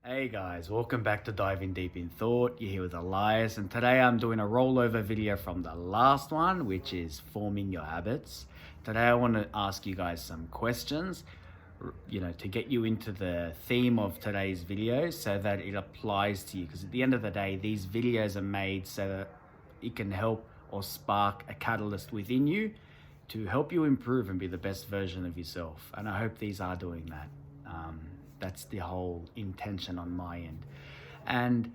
Hey guys, welcome back to Diving Deep in Thought. You're here with Elias, and today I'm doing a rollover video from the last one, which is forming your habits. Today I want to ask you guys some questions, to get you into the theme of today's video so that it applies to you. Because at the end of the day, these videos are made so that it can help or spark a catalyst within you to help you improve and be the best version of yourself. And I hope these are doing that. That's the whole intention on my end. And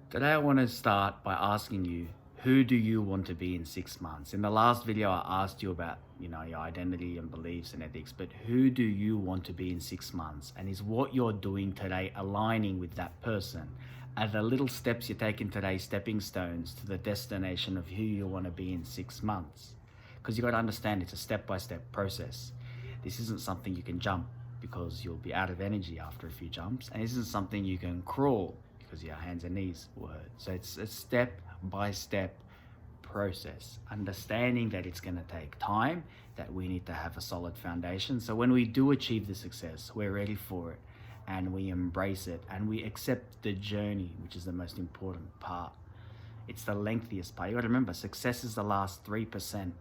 today I want to start by asking you, who do you want to be in 6 months? In the last video, I asked you about, your identity and beliefs and ethics, but who do you want to be in 6 months? And is what you're doing today aligning with that person? Are the little steps you're taking today stepping stones to the destination of who you want to be in 6 months? Because you got to understand it's a step-by-step process. This isn't something you can jump, because you'll be out of energy after a few jumps, and this isn't something you can crawl because your hands and knees will hurt. So it's a step-by-step process, understanding that it's going to take time, that we need to have a solid foundation, so when we do achieve the success, we're ready for it and we embrace it and we accept the journey, which is the most important part. It's the lengthiest part. You got to remember, success is the last 3%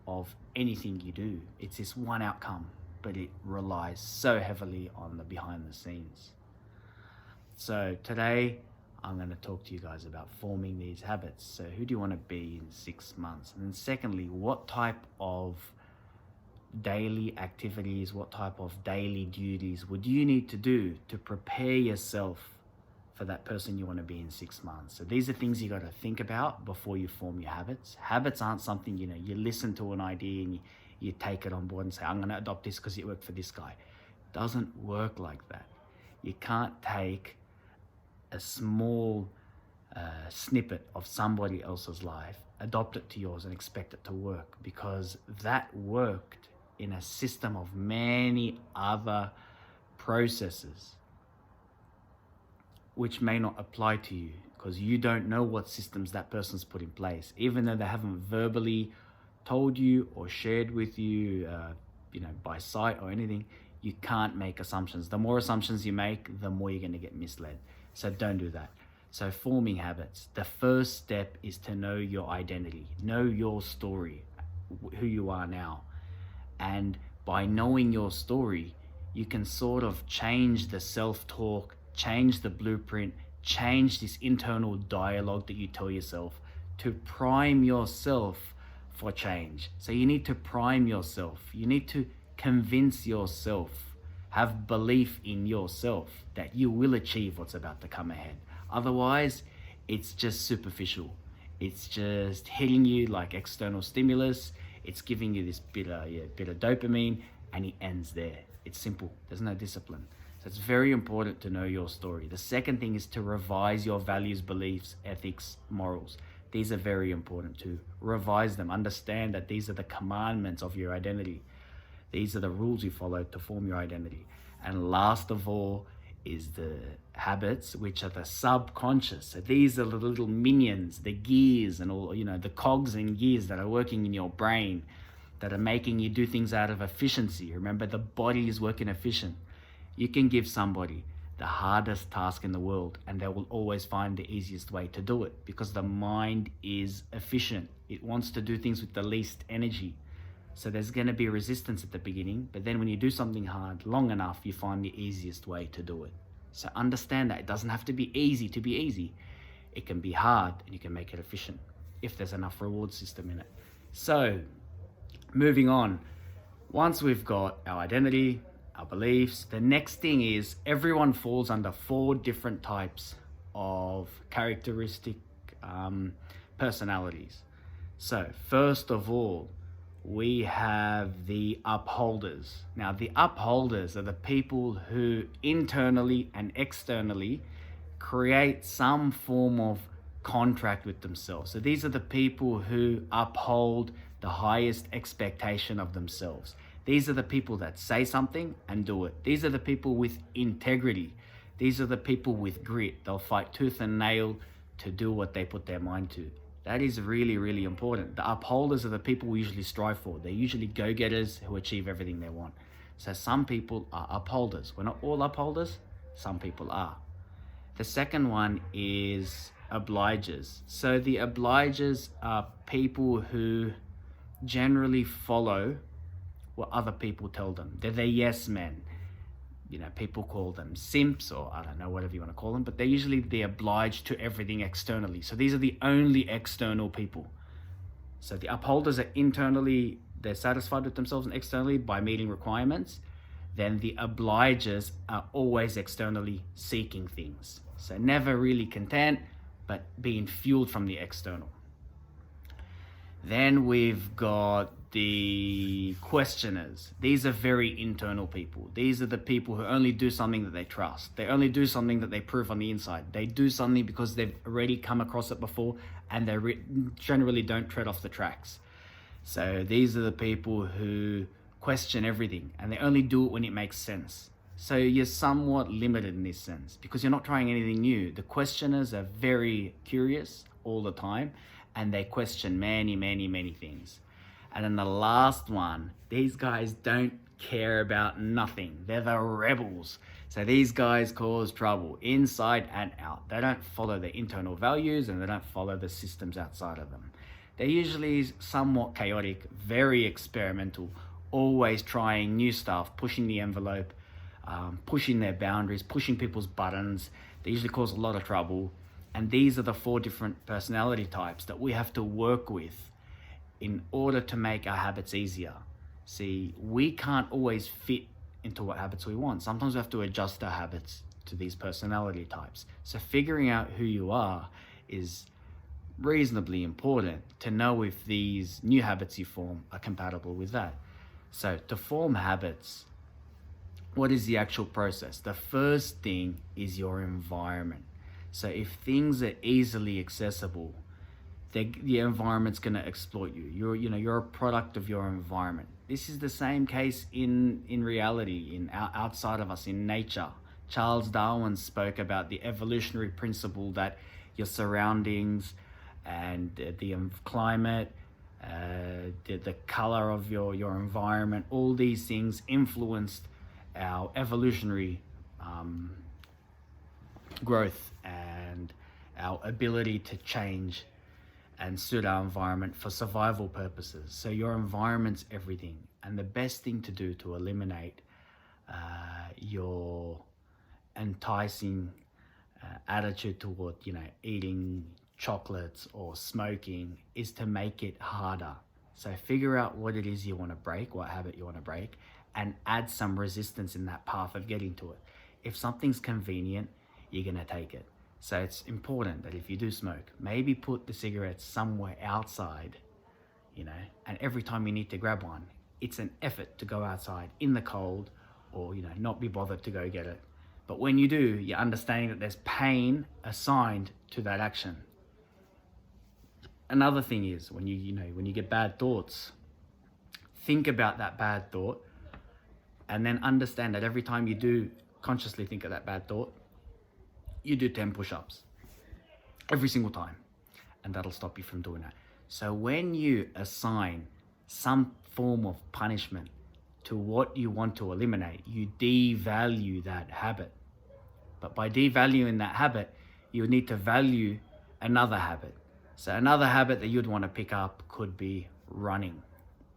of anything you do. It's this one outcome, but it relies so heavily on the behind the scenes. So today, I'm going to talk to you guys about forming these habits. So who do you want to be in 6 months? And then secondly, what type of daily activities, what type of daily duties would you need to do to prepare yourself for that person you want to be in 6 months? So these are things you got to think about before you form your habits. Habits aren't something, you listen to an idea and you take it on board and say, I'm going to adopt this because it worked for this guy. It doesn't work like that. You can't take a small snippet of somebody else's life, adopt it to yours and expect it to work, because that worked in a system of many other processes which may not apply to you, because you don't know what systems that person's put in place, even though they haven't verbally told you or shared with you, by sight or anything. You can't make assumptions. The more assumptions you make, the more you're going to get misled. So don't do that. So forming habits, the first step is to know your identity, know your story, who you are now. And by knowing your story, you can sort of change the self-talk, change the blueprint, change this internal dialogue that you tell yourself to prime yourself for change. So you need to prime yourself. You need to convince yourself, have belief in yourself that you will achieve what's about to come ahead. Otherwise, it's just superficial. It's just hitting you like external stimulus. It's giving you this bit of dopamine, and it ends there. It's simple. There's no discipline. So it's very important to know your story. The second thing is to revise your values, beliefs, ethics, morals. These are very important to revise them. Understand that these are the commandments of your identity. These are the rules you follow to form your identity. And last of all is the habits, which are the subconscious. So these are the little minions, the gears and all, the cogs and gears that are working in your brain, that are making you do things out of efficiency. Remember, the body is working efficient. You can give somebody the hardest task in the world and they will always find the easiest way to do it, because the mind is efficient. It wants to do things with the least energy. So there's going to be resistance at the beginning, but then when you do something hard long enough, you find the easiest way to do it. So understand that it doesn't have to be easy to be easy. It can be hard and you can make it efficient if there's enough reward system in it. So moving on, once we've got our identity, our beliefs, the next thing is everyone falls under 4 different types of characteristic personalities. So first of all, we have the upholders. Now, the upholders are the people who internally and externally create some form of contract with themselves. So these are the people who uphold the highest expectation of themselves. These are the people that say something and do it. These are the people with integrity. These are the people with grit. They'll fight tooth and nail to do what they put their mind to. That is really, really important. The upholders are the people we usually strive for. They're usually go-getters who achieve everything they want. So some people are upholders. We're not all upholders. Some people are. The second one is obligers. So the obligers are people who generally follow what other people tell them. They're the yes men. People call them simps, or I don't know, whatever you want to call them, but they're obliged to everything externally. So these are the only external people. So the upholders are internally, they're satisfied with themselves and externally by meeting requirements. Then the obligers are always externally seeking things. So never really content, but being fueled from the external. Then we've got the questioners. These are very internal people. These are the people who only do something that they trust. They only do something that they prove on the inside. They do something because they've already come across it before, and they generally don't tread off the tracks. So these are the people who question everything, and they only do it when it makes sense. So you're somewhat limited in this sense because you're not trying anything new. The questioners are very curious all the time, and they question many, many, many things. And then the last one, these guys don't care about nothing. They're the rebels. So these guys cause trouble inside and out. They don't follow their internal values, and they don't follow the systems outside of them. They're usually somewhat chaotic, very experimental, always trying new stuff, pushing the envelope, pushing their boundaries, pushing people's buttons. They usually cause a lot of trouble. And these are the 4 different personality types that we have to work with in order to make our habits easier. See, we can't always fit into what habits we want. Sometimes we have to adjust our habits to these personality types. So figuring out who you are is reasonably important to know if these new habits you form are compatible with that. So to form habits, what is the actual process? The first thing is your environment. So if things are easily accessible, the environment's going to exploit you. You're a product of your environment. This is the same case in reality, outside of us, in nature. Charles Darwin spoke about the evolutionary principle that your surroundings and the climate, the color of your environment, all these things influenced our evolutionary growth and our ability to change and suit our environment for survival purposes. So your environment's everything. And the best thing to do to eliminate your enticing attitude toward eating chocolates or smoking is to make it harder. So figure out what it is you want to break, what habit you want to break, and add some resistance in that path of getting to it. If something's convenient, you're going to take it. So it's important that if you do smoke, maybe put the cigarettes somewhere outside, and every time you need to grab one, it's an effort to go outside in the cold or, not be bothered to go get it. But when you do, you're understanding that there's pain assigned to that action. Another thing is when you get bad thoughts, think about that bad thought, and then understand that every time you do consciously think of that bad thought, you do 10 push-ups every single time, and that'll stop you from doing that. So when you assign some form of punishment to what you want to eliminate, you devalue that habit. But by devaluing that habit, you need to value another habit. So another habit that you'd want to pick up could be running.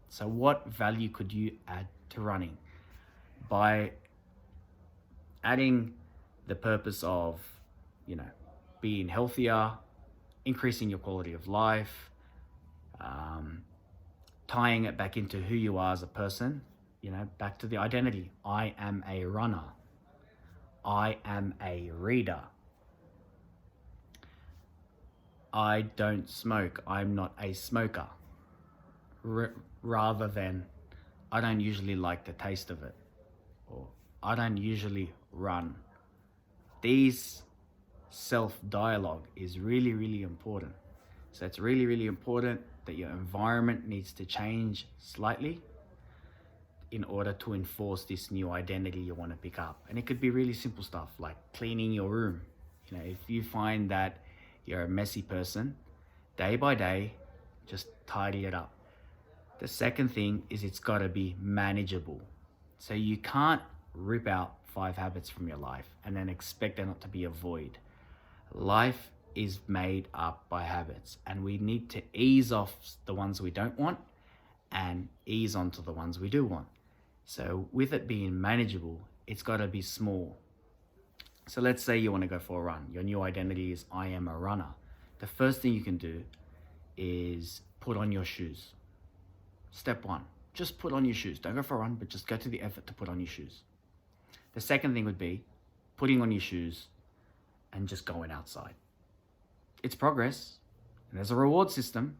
So what value could you add to running? By adding the purpose of, being healthier, increasing your quality of life, tying it back into who you are as a person, back to the identity. I am a runner. I am a reader. I don't smoke. I'm not a smoker. Rather than, I don't usually like the taste of it, or I don't usually run. These self-dialogue is really, really important. So it's really, really important that your environment needs to change slightly in order to enforce this new identity you want to pick up. And it could be really simple stuff like cleaning your room. If you find that you're a messy person, day by day, just tidy it up. The second thing is it's got to be manageable. So you can't rip out 5 habits from your life and then expect there not to be a void. Life is made up by habits, and we need to ease off the ones we don't want and ease onto the ones we do want. So with it being manageable, it's got to be small. So let's say you want to go for a run. Your new identity is I am a runner. The first thing you can do is put on your shoes. Step one, just put on your shoes. Don't go for a run, but just go to the effort to put on your shoes. The second thing would be putting on your shoes and just going outside. It's progress, and there's a reward system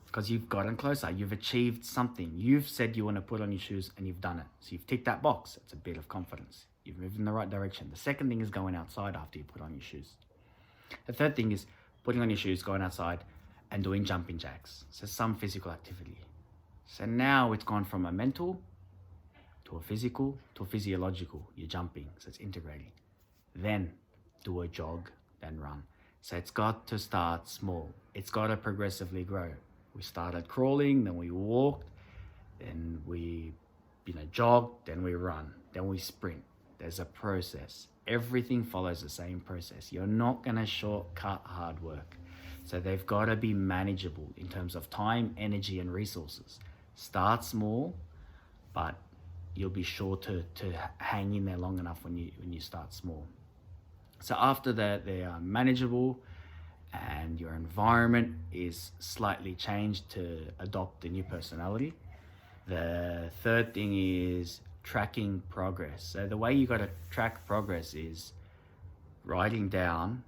because you've gotten closer. You've achieved something. You've said you want to put on your shoes and you've done it. So you've ticked that box. It's a bit of confidence. You've moved in the right direction. The second thing is going outside after you put on your shoes. The third thing is putting on your shoes, going outside and doing jumping jacks. So some physical activity. So now it's gone from a mental to a physical to a physiological. You're jumping, so it's integrating. Then do a jog, then run. So it's got to start small. It's got to progressively grow. We started crawling, then we walked, then we jogged, then we run, then we sprint. There's a process. Everything follows the same process. You're not going to shortcut hard work. So they've got to be manageable in terms of time, energy, and resources. Start small, but you'll be sure to hang in there long enough when you start small. So after that, they are manageable and your environment is slightly changed to adopt the new personality. The third thing is tracking progress. So the way you got to track progress is writing down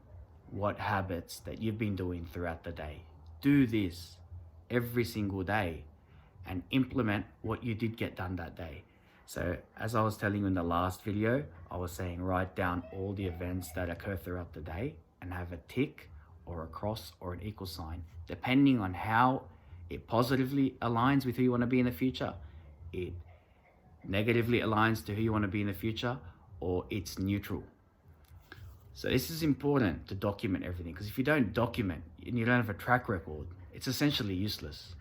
what habits that you've been doing throughout the day. Do this every single day and implement what you did get done that day. So as I was telling you in the last video, I was saying write down all the events that occur throughout the day and have a tick or a cross or an equal sign, depending on how it positively aligns with who you want to be in the future, it negatively aligns to who you want to be in the future, or it's neutral. So this is important to document everything, because if you don't document and you don't have a track record, it's essentially useless.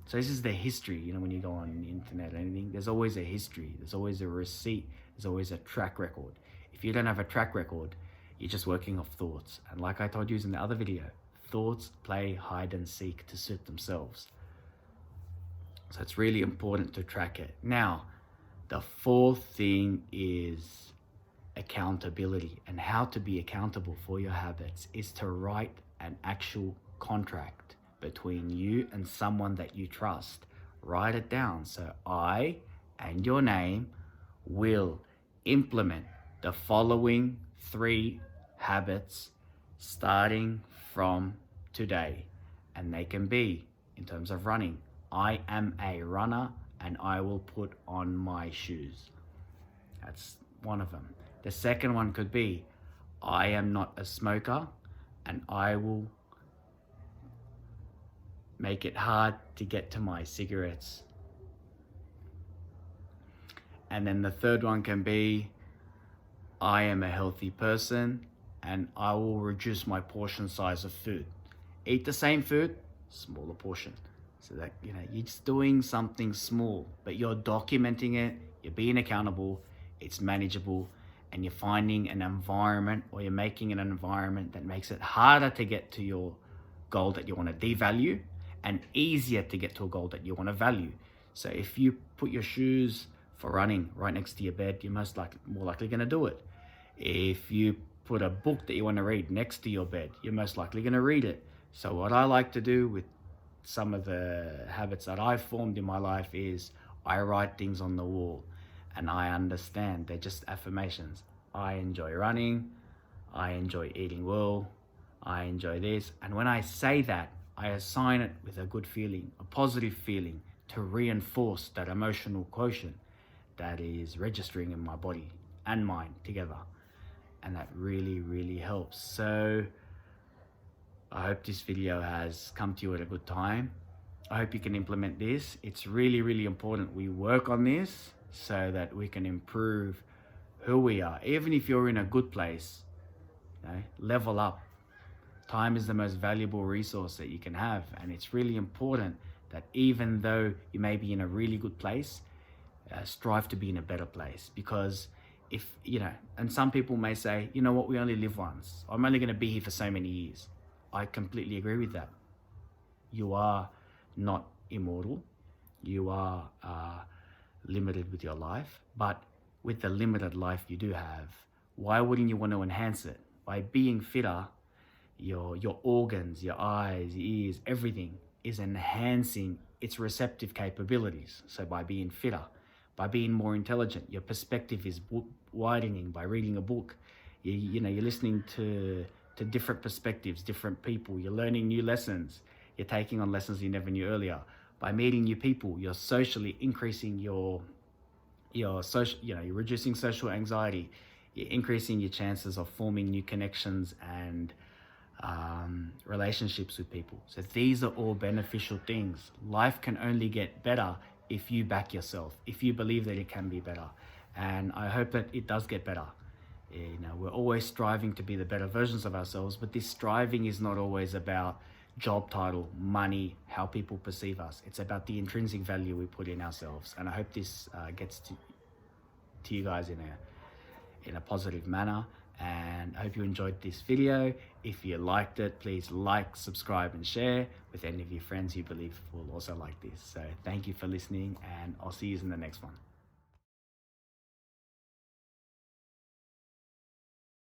So this is the history, when you go on the internet or anything, there's always a history, there's always a receipt, there's always a track record. If you don't have a track record, you're just working off thoughts. And like I told you in the other video, thoughts play hide and seek to suit themselves. So it's really important to track it. Now, the fourth thing is accountability, and how to be accountable for your habits is to write an actual contract between you and someone that you trust. Write it down. So I and your name will implement the following 3 habits starting from today. And they can be, in terms of running, I am a runner and I will put on my shoes. That's one of them. The second one could be, I am not a smoker and I will make it hard to get to my cigarettes. And then the third one can be, I am a healthy person and I will reduce my portion size of food. Eat the same food, smaller portion. So that, you're just doing something small, but you're documenting it, you're being accountable, it's manageable, and you're finding an environment, or you're making an environment that makes it harder to get to your goal that you want to devalue and easier to get to a goal that you want to value. So if you put your shoes for running right next to your bed, you're more likely going to do it. If you put a book that you want to read next to your bed, you're most likely going to read it. So what I like to do with some of the habits that I've formed in my life is I write things on the wall, and I understand they're just affirmations. I enjoy running, I enjoy eating well, I enjoy this. And when I say that, I assign it with a good feeling, a positive feeling, to reinforce that emotional quotient that is registering in my body and mind together. And that really, really helps. So I hope this video has come to you at a good time. I hope you can implement this. It's really, really important we work on this so that we can improve who we are. Even if you're in a good place, level up. Time is the most valuable resource that you can have. And it's really important that even though you may be in a really good place, strive to be in a better place. Because if, and some people may say, you know what, we only live once. I'm only going to be here for so many years. I completely agree with that. You are not immortal. You are limited with your life, but with the limited life you do have, why wouldn't you want to enhance it? By being fitter, your organs, your eyes, your ears, everything is enhancing its receptive capabilities. So by being fitter, by being more intelligent, your perspective is widening by reading a book. You're listening to different perspectives, different people. You're learning new lessons. You're taking on lessons you never knew earlier. By meeting new people, you're socially increasing your social, you're reducing social anxiety. You're increasing your chances of forming new connections and relationships with people. So these are all beneficial things. Life can only get better if you back yourself, if you believe that it can be better. And I hope that it does get better. We're always striving to be the better versions of ourselves, but this striving is not always about job title, money, how people perceive us. It's about the intrinsic value we put in ourselves. And I hope this gets to you guys in a positive manner. And I hope you enjoyed this video. If you liked it, please like, subscribe, and share with any of your friends you believe will also like this. So thank you for listening, and I'll see you in the next one.